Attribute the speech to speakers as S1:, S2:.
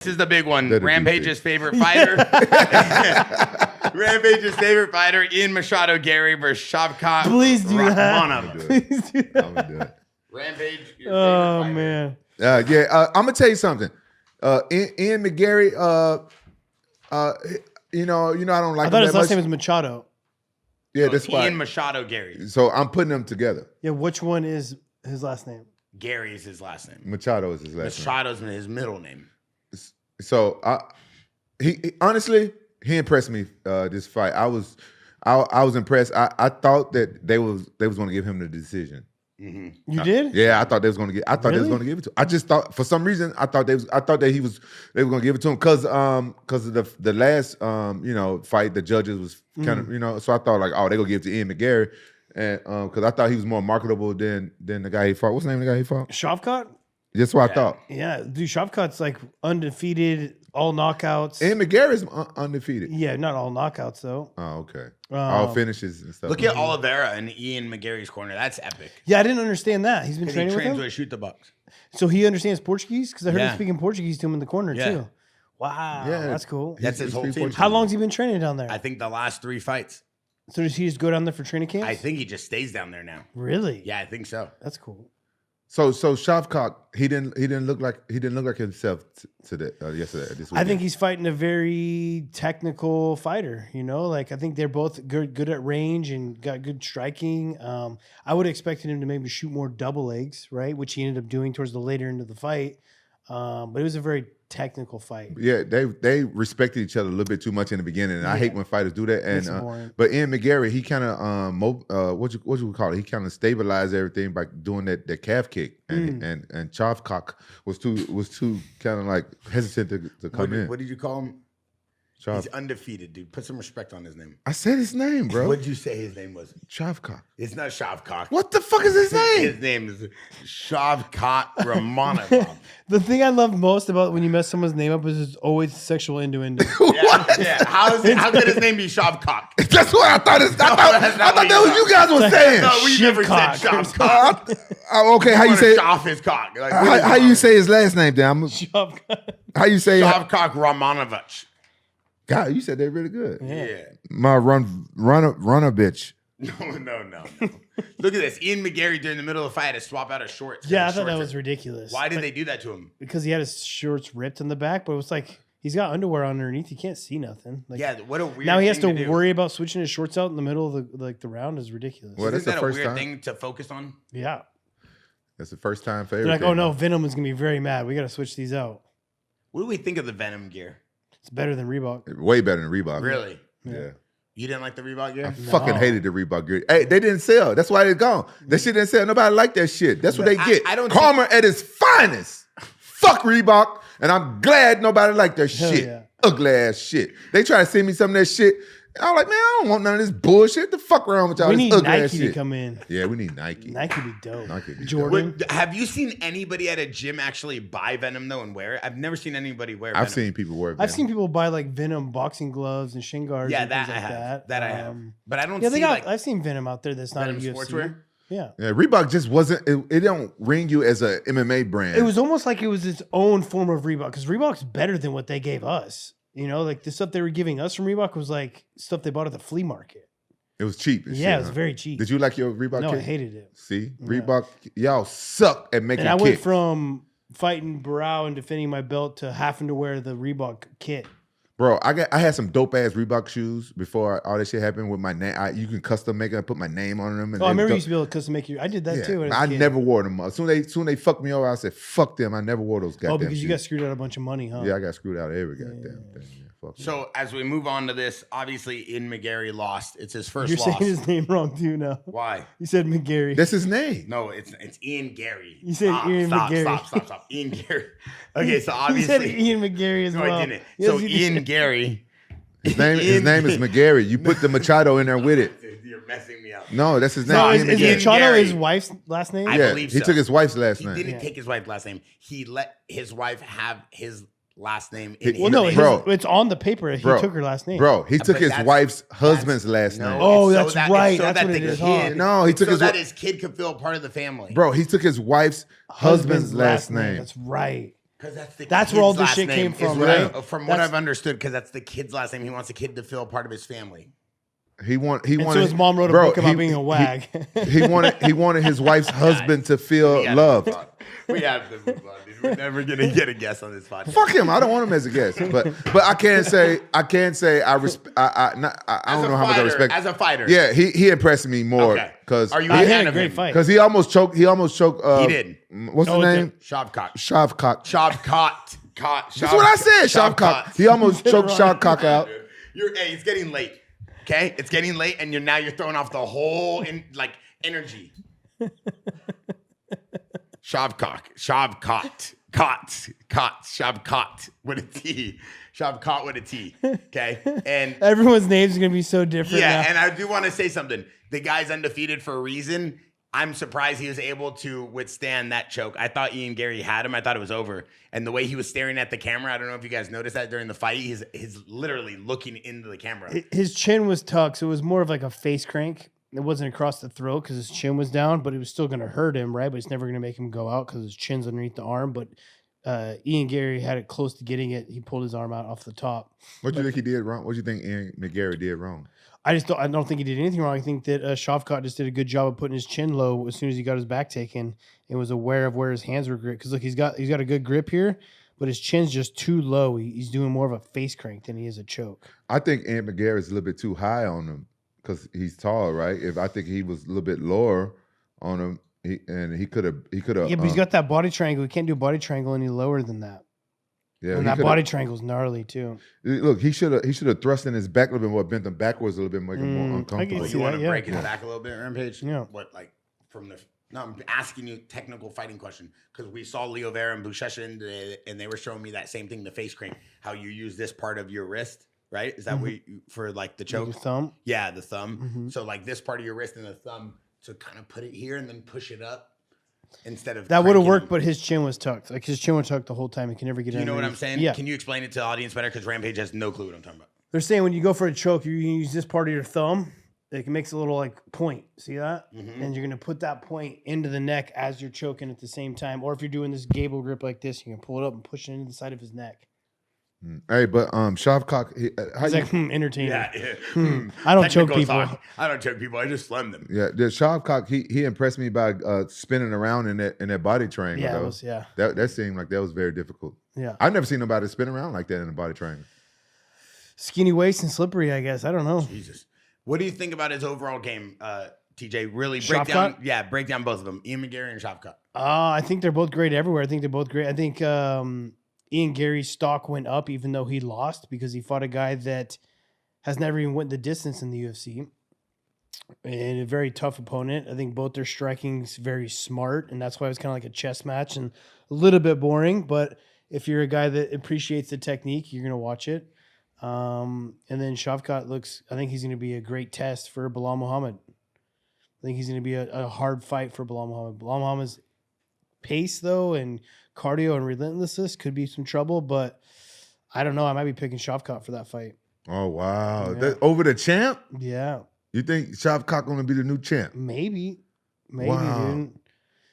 S1: This is the big one. Rampage's favorite fighter. Rampage's favorite fighter in Machado Garry versus Shavkat.
S2: Please do
S1: Rakhmonov.
S2: Please do that.
S3: I'm gonna do it.
S1: Rampage. Your
S2: Oh
S1: favorite
S2: man.
S3: I'm gonna tell you something. Ian McGarry. You know, I don't like.
S2: I thought
S3: him
S2: his
S3: that
S2: last
S3: much.
S2: name was Machado.
S3: Yeah,
S1: fighter.
S3: that's why.
S1: Ian Machado Garry.
S3: So I'm putting them together.
S2: Yeah, which one is his last name?
S1: Gary is his last name.
S3: Machado is his last name.
S1: Machado's his middle name.
S3: So he honestly he impressed me this fight. I was impressed. I thought that they was going to give him the decision.
S1: Mm-hmm.
S2: You did?
S3: Yeah, I thought they was going to get. I thought they was
S2: Really?
S3: going to give it to. I just thought for some reason I thought they were going to give it to him because of the last fight the judges was kind of so I thought like they're gonna give it to Ian McGarry and because I thought he was more marketable than the guy he fought. What's the name of the guy he fought?
S2: Shavkat?
S3: That's what I thought.
S2: Yeah, dude, Shavkat's like undefeated, all knockouts.
S3: Ian McGarry's undefeated.
S2: Yeah, not all knockouts though.
S3: Oh, okay. All finishes and stuff.
S1: Look at Oliveira and Ian McGarry's corner. That's epic.
S2: Yeah, I didn't understand that. He's been
S1: He
S2: training with
S1: trains
S2: him?
S1: with Shoot the Bucks.
S2: So he understands Portuguese? Because I heard him
S1: Yeah.
S2: speaking Portuguese to him in the corner
S1: Yeah.
S2: too. Wow,
S3: Yeah.
S2: that's cool.
S1: That's his
S3: He's
S1: whole
S3: pretty
S1: team.
S3: fortunate.
S2: How long's he been training down there?
S1: I think the last 3 fights.
S2: So does he just go down there for training camps?
S1: I think he just stays down there now.
S2: Really?
S1: Yeah, I think so.
S2: That's cool.
S3: So Shavkat, he didn't look like himself yesterday. This weekend.
S2: I think he's fighting a very technical fighter. You know, like I think they're both good at range and got good striking. I would have expected him to maybe shoot more double legs, right? Which he ended up doing towards the later end of the fight. But it was a very technical fight.
S3: Yeah, they respected each other a little bit too much in the beginning, and I hate when fighters do that.
S2: Makes it
S3: And
S2: boring.
S3: but Ian McGarry, he kind of what you call it? He kind of stabilized everything by doing that calf kick, and Shavkat was too kind of like hesitant to come in.
S1: What did you call him?
S3: Shav-
S1: He's undefeated, dude. Put some respect on his name.
S3: I said his name, bro.
S1: What did you say his name was?
S3: Shavkat.
S1: It's not Shavkat.
S3: What the fuck is his name?
S1: His name is Shavkat Rakhmonov.
S2: The thing I love most about when you mess someone's name up is it's always sexual innuendo.
S1: Yeah. How could his name be Shavkat?
S3: That's what I thought. I
S1: that's not
S3: thought
S1: what
S3: that
S1: you
S3: was you guys were saying.
S1: No, we never said
S2: Shitcock.
S1: Shavkat.
S3: Okay, how you say?
S1: Shav his cock? Like,
S3: How you say his last name? Damn.
S2: Shavkat.
S3: How you say?
S1: Shavkat Rakhmonov.
S3: God, you said they're really good.
S1: Yeah.
S3: My runner bitch.
S1: No. Look at this. Ian McGarry during the middle of the fight had to swap out his shorts.
S2: Yeah, I thought that was ridiculous.
S1: Why did they do that to him?
S2: Because he had his shorts ripped in the back, but it was like he's got underwear underneath. You can't see nothing. Like,
S1: Yeah, what a weird
S2: now he has to
S1: thing do.
S2: worry about switching his shorts out in the middle of the round is ridiculous.
S3: Well, that's
S1: Isn't
S3: the
S1: that a
S3: first
S1: weird
S3: time.
S1: thing to focus on?
S2: Yeah.
S3: That's the first time for
S2: They're like,
S3: everything.
S2: oh no, Venom is gonna be very mad. We gotta switch these out.
S1: What do we think of the Venom gear?
S2: It's better than Reebok.
S3: Way better than Reebok.
S1: Really?
S3: Yeah.
S1: You didn't like the Reebok gear?
S3: I fucking hated the Reebok gear. Hey, they didn't sell. That's why they're gone. That shit didn't sell. Nobody liked that shit. That's what they get.
S1: I don't
S3: Karma at its finest. Fuck Reebok. And I'm glad nobody liked their
S2: Hell
S3: shit.
S2: yeah.
S3: Ugly ass shit. They try to send me some of that shit. I'm like, man, I don't want none of this bullshit. The fuck around with y'all?
S2: We
S3: This
S2: need
S3: ugly ass
S2: Nike to
S3: shit.
S2: come in.
S3: Yeah, we need Nike.
S2: Nike be dope.
S3: Nike be
S2: Jordan.
S1: Have you seen anybody at a gym actually buy Venom though and wear it? I've never seen anybody wear Venom.
S3: I've seen people wear Venom.
S2: I've seen people buy like Venom boxing gloves and shin guards.
S1: Yeah,
S2: and
S1: that
S2: things
S1: I
S2: like
S1: have.
S2: that.
S1: That I have. But I don't
S2: Yeah,
S1: see
S2: they got.
S1: like
S2: I've seen Venom out there that's not
S1: Venom
S2: a UFC.
S1: sportswear.
S2: Yeah.
S3: Yeah, Reebok just wasn't. It don't ring you as a MMA brand.
S2: It was almost like it was its own form of Reebok because Reebok's better than what they gave us. You know, like the stuff they were giving us from Reebok was like stuff they bought at the flea market.
S3: It was cheap. and
S2: Yeah,
S3: shit,
S2: it was
S3: huh?
S2: very cheap.
S3: Did you like your Reebok
S2: No,
S3: kit?
S2: I hated it.
S3: See,
S2: Yeah.
S3: Reebok, y'all suck at making
S2: And I went
S3: kicks.
S2: from fighting Barao and defending my belt to having to wear the Reebok kit.
S3: Bro, I had some dope ass Reebok shoes before all that shit happened with my name. You can custom make it and put my name on them. And
S2: Oh, I
S3: they
S2: remember you
S3: dope.
S2: used to be able to custom make you. I did that
S3: Yeah,
S2: too. When I
S3: I
S2: was a kid.
S3: never wore them. Soon they fucked me over. I said, fuck them. I never wore those goddamn
S2: Oh, because
S3: shoes.
S2: you got screwed out a bunch of money, huh?
S3: Yeah, I got screwed out of every goddamn thing. Yeah, fuck them.
S1: So as we move on to this, obviously Ian McGarry lost. It's his 1st
S2: You're
S1: loss.
S2: saying his name wrong too now.
S1: Why?
S2: You said McGarry.
S3: That's his name.
S1: No, it's Ian Gary.
S2: You said Ian McGarry.
S1: Stop. Ian Gary. Okay, so
S2: You said
S1: obviously
S2: Ian McGarry as
S1: no,
S2: well.
S1: I didn't.
S2: Yes,
S1: So
S2: you did.
S1: Ian Gary.
S3: His name is McGarry. You put the Machado in there with it.
S1: Dude, you're messing me up.
S3: No, that's his name.
S2: No,
S3: Ian
S2: is
S3: McGarry.
S2: Machado
S1: Gary.
S2: his wife's last name?
S1: I
S3: Yeah,
S1: believe
S3: he
S1: so.
S3: took his wife's last
S1: He
S3: name.
S1: didn't take his wife's last name. He let his wife have his last name.
S3: Well,
S2: Well, no,
S1: his
S3: Bro.
S2: it's on the paper. He
S3: Bro.
S2: took her last name.
S3: Bro, he took
S1: But
S3: his
S1: that's-
S3: wife's husband's last
S1: No,
S3: name.
S2: Oh,
S1: it's
S2: that's
S1: that,
S2: right.
S1: it's so
S2: That's
S1: that
S2: what
S1: the
S2: it is,
S1: kid,
S2: huh?
S3: No, he took
S1: so
S3: his
S1: that his kid could feel part of the family.
S3: Bro, he took his wife's husband's last name.
S2: That's right.
S1: Because
S2: That's
S1: kid's
S2: where all this
S1: last
S2: shit
S1: name,
S2: came from,
S1: is
S2: right?
S1: what from what I've understood, because that's the kid's last name. He wants the kid to feel part of his family.
S3: He wanted.
S2: And so his mom wrote a book about being a wag.
S3: He wanted his wife's husband to feel loved.
S1: We have to move on, dude. We're never gonna get a guest on this podcast.
S3: Fuck him. I don't want him as a guest. But I can't say I don't know how much I respect.
S1: As a fighter.
S3: Yeah, he impressed me more because
S1: Are you a fan of
S2: great
S1: him?
S2: fight.
S3: because he almost choked. He
S1: did.
S3: What's his name?
S1: Shavkat.
S3: Shavkat.
S1: Shavkat.
S3: That's what I said. Shavkat. He almost choked Shavkat out.
S1: Hey, it's getting late. Okay, it's getting late, and you're throwing off the whole energy. Shavkat with a T. Shavkat with a T. Okay, and
S2: everyone's names are gonna be so different.
S1: Yeah,
S2: now.
S1: and I do want to say something. The guy's undefeated for a reason. I'm surprised he was able to withstand that choke. I thought Garry had him. I thought it was over. And the way he was staring at the camera, I don't know if you guys noticed that during the fight. He's literally looking into the camera.
S2: His chin was tucked, so it was more of like a face crank. It wasn't across the throat because his chin was down, but it was still going to hurt him, right? But it's never going to make him go out because his chin's underneath the arm. But Garry had it close to getting it. He pulled his arm out off the top.
S3: What do you think he did wrong? What do you think Garry did wrong?
S2: I don't think he did anything wrong. I think that Shavkat just did a good job of putting his chin low as soon as he got his back taken and was aware of where his hands were gripped. Because look, he's got a good grip here, but his chin's just too low. He's doing more of a face crank than he is a choke.
S3: I think McGarry is a little bit too high on him because he's tall, right? If I think he was a little bit lower on him, he could have.
S2: Yeah, but he's got that body triangle. He can't do a body triangle any lower than that.
S3: Yeah,
S2: and that body triangle's gnarly too.
S3: Look, he should have thrust in his back a little bit more, bent him backwards a little bit, make him more uncomfortable.
S1: You want to break his back a little bit, Rampage?
S2: Yeah.
S1: What, like from the? No, I'm asking you a technical fighting question because we saw Leo Vera and Buchecha and they were showing me that same thing, the face crank, how you use this part of your wrist, right? Is that what you, for like the choke?
S2: The thumb?
S1: Yeah, the thumb. So like this part of your wrist and the thumb to kind of put it here and then push it up instead of
S2: that would have worked, but his chin was tucked. Like his chin was tucked the whole time. He can never get it.
S1: You know what I'm saying?
S2: Yeah.
S1: Can you explain it to the audience better? Because Rampage has no clue what I'm talking about.
S2: They're saying when you go for a choke, you use this part of your thumb. It makes a little like point. See that? And you're gonna put that point into the neck as you're choking at the same time. Or if you're doing this gable grip like this, you can pull it up and push it into the side of his neck.
S3: Hey, but Shavkat,
S2: he's like entertaining.
S1: Yeah.
S2: I don't choke people.
S1: I don't choke people. I just slam them.
S3: Yeah, the Shavkat, he impressed me by spinning around in that body triangle.
S2: Yeah,
S3: though. That seemed like that was very difficult.
S2: Yeah,
S3: I've never seen nobody spin around like that in a body triangle.
S2: Skinny waist and slippery, I guess. I don't know.
S1: Jesus, what do you think about his overall game, TJ? Really
S2: Shavkat?
S1: break down both of them, McGarry and Shavkat.
S2: I think they're both great everywhere. I think they're both great. I think Garry's stock went up even though he lost because he fought a guy that has never even went the distance in the UFC and a very tough opponent. I think both their striking's very smart, and that's why it was kind of like a chess match and a little bit boring. But if you're a guy that appreciates the technique, you're going to watch it. And then Shavkat I think he's going to be a great test for Bilal Muhammad. I think he's going to be a hard fight for Bilal Muhammad. Bilal Muhammad's pace, though, and cardio and relentlessness could be some trouble, but I don't know. I might be picking Shavkat for that fight.
S3: Oh, wow.
S2: Yeah.
S3: Over the champ?
S2: Yeah.
S3: You think Shavkat going to be the new champ?
S2: Maybe,
S3: Wow.
S2: dude.